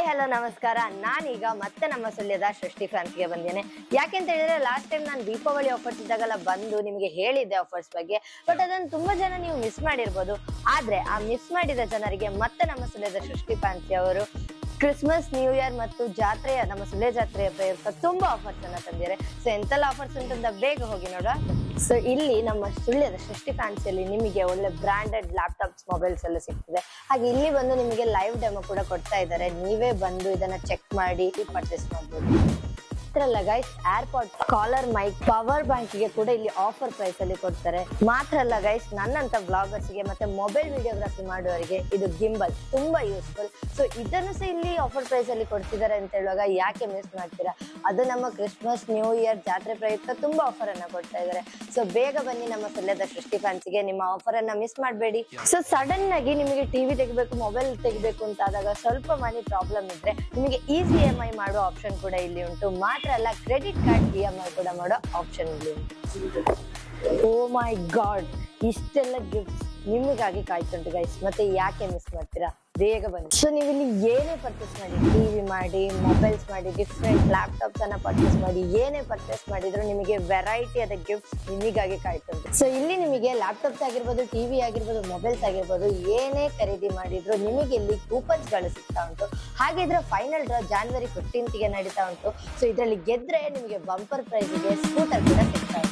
Hello ನಮಸ್ಕಾರ. ನಾನೀಗ ಮತ್ತೆ ನಮ್ಮ ಸುಳ್ಯದ ಸೃಷ್ಟಿ ಫ್ಯಾನ್ಸ್ಗೆ ಬಂದೇನೆ. ಯಾಕೆಂತ ಹೇಳಿದ್ರೆ ಲಾಸ್ಟ್ ಟೈಮ್ ನಾನು ದೀಪಾವಳಿ ಆಫರ್ಸ್ ಇದ್ದಾಗೆಲ್ಲ ಬಂದು ನಿಮಗೆ ಹೇಳಿದ್ದೆ ಆಫರ್ಸ್ ಬಗ್ಗೆ. ಬಟ್ ಅದನ್ನು ತುಂಬಾ ಜನ ನೀವು ಮಿಸ್ ಮಾಡಿರ್ಬೋದು. ಆದ್ರೆ ಆ ಮಿಸ್ ಮಾಡಿದ ಜನರಿಗೆ ಮತ್ತೆ ನಮ್ಮ ಸುಳ್ಯದ ಸೃಷ್ಟಿ ಫ್ಯಾನ್ಸಿ ಅವರು ಕ್ರಿಸ್ಮಸ್, ನ್ಯೂ ಇಯರ್ ಮತ್ತು ಜಾತ್ರೆಯ ನಮ್ಮ ಸುಳ್ಯ ಜಾತ್ರೆಯ ಪ್ರಯುಕ್ತ ತುಂಬಾ ಆಫರ್ಸ್ ಅನ್ನ ತಂದಿದ್ದಾರೆ. ಸೊ ಎಂತೆಲ್ಲ ಆಫರ್ಸ್ ಉಂಟಂತ ಬೇಗ ಹೋಗಿ ನೋಡುವ. ಸೊ ಇಲ್ಲಿ ನಮ್ಮ ಸುಳ್ಯದ ಸೃಷ್ಟಿ ಫ್ಯಾನ್ಸಿಯಲ್ಲಿ ನಿಮಗೆ ಒಳ್ಳೆ ಬ್ರಾಂಡೆಡ್ ಲ್ಯಾಪ್ಟಾಪ್ಸ್, ಮೊಬೈಲ್ಸ್ ಎಲ್ಲ ಸಿಗ್ತದೆ. ಹಾಗೆ ಇಲ್ಲಿ ಬಂದು ನಿಮಗೆ ಲೈವ್ ಡೆಮೋ ಕೂಡ ಕೊಡ್ತಾ ಇದ್ದಾರೆ. ನೀವೇ ಬಂದು ಇದನ್ನ ಚೆಕ್ ಮಾಡಿ ಪರ್ಚೇಸ್ ಮಾಡಬಹುದು. ಮಾತ್ರ guys, AirPod, collar mic, power bank ಗೆ ಕೂಡ ಇಲ್ಲಿ ಆಫರ್ ಪ್ರೈಸ್ ಅಲ್ಲಿ ಕೊಡ್ತಾರೆ. ಮಾತ್ರ ಅಲ್ಲ ಗೈಸ್, ನನ್ನಂತ ಬ್ಲಾಗರ್ಸ್ ಗೆ ಮತ್ತೆ ಮೊಬೈಲ್ ವಿಡಿಯೋಗ್ರಫಿ ಮಾಡುವವರಿಗೆ ಇದು ಗಿಂಬಲ್ ತುಂಬಾ ಯೂಸ್ಫುಲ್. ಸೊ ಇದನ್ನು ಸಹ ಇಲ್ಲಿ ಆಫರ್ ಪ್ರೈಸ್ ಅಲ್ಲಿ ಕೊಡ್ತಿದ್ದಾರೆ ಅಂತ ಹೇಳುವಾಗ ಯಾಕೆ ಮಿಸ್ ಮಾಡ್ತೀರಾ? ಅದು ನಮ್ಮ ಕ್ರಿಸ್ಮಸ್, ನ್ಯೂ ಇಯರ್ ಜಾತ್ರೆ ಪ್ರಯುಕ್ತ ತುಂಬಾ ಆಫರ್ ಅನ್ನ ಕೊಡ್ತಾ ಇದ್ದಾರೆ. ಸೊ ಬೇಗ ಬನ್ನಿ ನಮ್ಮ ಸುಳ್ಯದ ಸೃಷ್ಟಿ ಫ್ಯಾನ್ಸಿಗೆ, ನಿಮ್ಮ ಆಫರ್ ಅನ್ನ ಮಿಸ್ ಮಾಡಬೇಡಿ. ಸೊ ಸಡನ್ ಆಗಿ ನಿಮಗೆ ಟಿವಿ ತೆಗಿಬೇಕು, ಮೊಬೈಲ್ ತೆಗಿಬೇಕು ಅಂತ ಆದಾಗ ಸ್ವಲ್ಪ ಮನಿ ಪ್ರಾಬ್ಲಮ್ ಇದ್ರೆ ನಿಮಗೆ ಈಸಿ EMI ಮಾಡುವ ಆಪ್ಷನ್ ಕೂಡ ಇಲ್ಲಿ ಉಂಟು. ಮಾತ್ರ ಅಲ್ಲ, ಕ್ರೆಡಿಟ್ ಕಾರ್ಡ್ EMI ಕೂಡ ಮಾಡೋ ಆಪ್ಷನ್ ಇಲ್ಲಿ ಉಂಟು. ಓ ಮೈ ಗಾಡ್, ಇಷ್ಟೆಲ್ಲ ಗಿಫ್ಟ್ಸ್ ನಿಮಗಾಗಿ ಕಾಯ್ತುಂಟು ಗೈಸ್. ಮತ್ತೆ ಯಾಕೆ ಮಿಸ್ ಮಾಡ್ತೀರಾ? ಬೇಗ ಬನ್ನಿ. ಸೊ ನೀವು ಇಲ್ಲಿ ಏನೇ ಪರ್ಚೇಸ್ ಮಾಡಿ, ಟಿವಿ ಮಾಡಿ, ಮೊಬೈಲ್ಸ್ ಮಾಡಿ, ಡಿಫ್ರೆಂಟ್ ಲ್ಯಾಪ್ಟಾಪ್ಸ್ ಅನ್ನ ಪರ್ಚೇಸ್ ಮಾಡಿ, ಏನೇ ಪರ್ಚೇಸ್ ಮಾಡಿದ್ರು ನಿಮಗೆ ವೆರೈಟಿ ಆದ ಗಿಫ್ಟ್ಸ್ ನಿಮಗಾಗಿ ಕಾಯ್ತುಂಟು. ಸೊ ಇಲ್ಲಿ ನಿಮಗೆ ಲ್ಯಾಪ್ಟಾಪ್ಸ್ ಆಗಿರ್ಬೋದು, ಟಿವಿ ಆಗಿರ್ಬೋದು, ಮೊಬೈಲ್ಸ್ ಆಗಿರ್ಬೋದು, ಏನೇ ಖರೀದಿ ಮಾಡಿದ್ರು ನಿಮಗೆ ಇಲ್ಲಿ ಕೂಪನ್ಸ್ ಗಳು ಸಿಗ್ತಾ ಉಂಟು. ಹಾಗೆ ಇದರ ಫೈನಲ್ ಡ್ರಾ January 15th ನಡೀತಾ ಉಂಟು. ಸೊ ಇದರಲ್ಲಿ ಗೆದ್ರೆ ನಿಮಗೆ ಬಂಪರ್ ಪ್ರೈಸ್ ಗೆ ಸ್ಕೂಟರ್ ಕೂಡ ಸಿಗ್ತಾ ಉಂಟು.